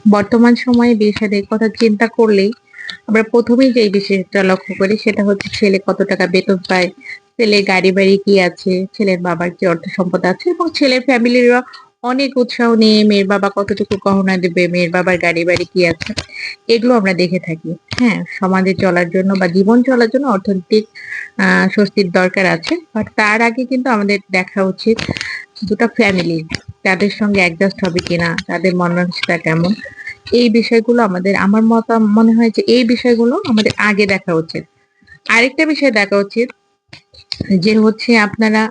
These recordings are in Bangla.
বর্তমান সময়ে বিয়ে-শাদীর কথা চিন্তা করলেই আমরা ১ম এই যে বিষয়টা লক্ষ্য করি সেটা হচ্ছে ছেলে কত টাকা বেতন পায়, ছেলের গাড়ি-বাড়ি কি আছে, ছেলের বাবার কি অর্থ সম্পদ আছে এবং ছেলের ফ্যামিলিরা অনেক উৎসাহ নিয়ে মেয়ের বাবা কতটুকু গহনা দেবে, মেয়ের বাবার গাড়ি-বাড়ি কি আছে, এগুলো আমরা দেখে থাকি। হ্যাঁ, সমাজে চলার জন্য বা জীবন চলার জন্য অর্থনৈতিক আ স্বস্তির দরকার আছে। বাট তার আগে কিন্তু আমাদের দেখা উচিত ২ টা ফ্যামিলি তাদের সঙ্গে অ্যাডজাস্ট হবে কিনা, তাদের মন মানসিকতা কেমন। এই বিষয়গুলো আমার মনে হয় যে এই বিষয়গুলো আমাদের আগে দেখা উচিত। আরেকটা বিষয় দেখা উচিত যে হচ্ছে আপনারা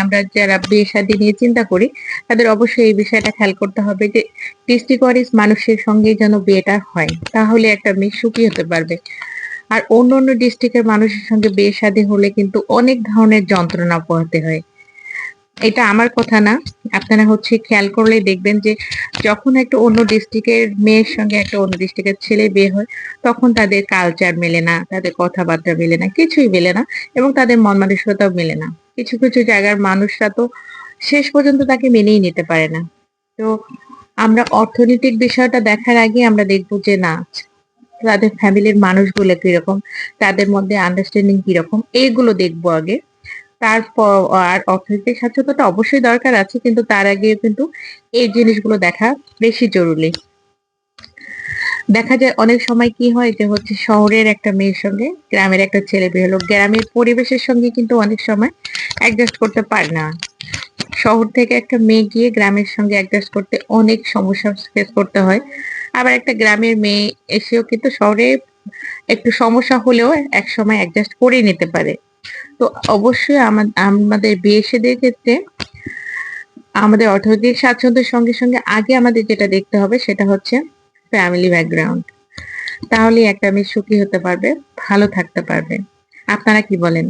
আমরা যারা বিয়ে-শাদী নিয়ে চিন্তা করি, তাদের অবশ্যই এই বিষয়টা খেয়াল করতে হবে যে ডিস্ট্রিক্ট-ওয়াইজ মানুষের সঙ্গেই যেন বিয়েটা হয়। তাহলে একটা মেয়ে সুখী হতে পারবে। আর অন্য ডিস্ট্রিক্টের মানুষের সঙ্গে বিয়ে-শাদী হলে কিন্তু অনেক ধরনের যন্ত্রণা পোহাতে হয়। এটা আমার কথা না। আপনারা হচ্ছে খেয়াল করলেই দেখবেন যে যখন একটা অন্য ডিস্ট্রিক্টের মেয়ের সঙ্গে একটা অন্য ডিস্ট্রিক্টের ছেলের বিয়ে হয়, তখন তাদের কালচার মেলে না, তাদের কথাবার্তা মেলে না, কিছুই মেলে না এবং তাদের মন মানসিকতাও মেলে না। কিছু জায়গার মানুষরা তো শেষ পর্যন্ত তাকে মেনেই নিতে পারে না। তো আমরা অর্থনৈতিক বিষয়টা দেখার আগে আমরা দেখব যে না, তাদের ফ্যামিলির মানুষগুলো কিরকম, তাদের মধ্যে আন্ডারস্ট্যান্ডিং কিরকম, এগুলো দেখব আগে। তারপর আর অর্থনৈতিক স্বাচ্ছন্দ্যটা অবশ্যই দরকার আছে কিন্তু তার আগে কিন্তু এই জিনিসগুলো দেখা বেশি জরুরি। দেখা যায় অনেক সময় কি হয় যে হচ্ছে শহরের একটা মেয়ের সঙ্গে গ্রামের একটা ছেলে বিয়ে হলো। গ্রামের পরিবেশের সঙ্গে কিন্তু অনেক সময় অ্যাডজাস্ট করতে পারে না। শহর থেকে একটা মেয়ে গিয়ে গ্রামের সঙ্গে অ্যাডজাস্ট করতে অনেক সমস্যা ফেস করতে হয়। আবার একটা গ্রামের মেয়ে এসেও কিন্তু শহরে একটু সমস্যা হলেও একসময় অ্যাডজাস্ট করে নিতে পারে। তো অবশ্যই আমাদের বিয়ে-শাদীর ক্ষেত্রে আমাদের অর্থনৈতিক স্বাচ্ছন্দ্যের সঙ্গে আগে আমাদের যেটা দেখতে হবে সেটা হচ্ছে ফ্যামিলি ব্যাকগ্রাউন্ড। তাহলেই একটা মেয়ে সুখী হতে পারবে, ভালো থাকতে পারবে। আপনারা কি বলেন?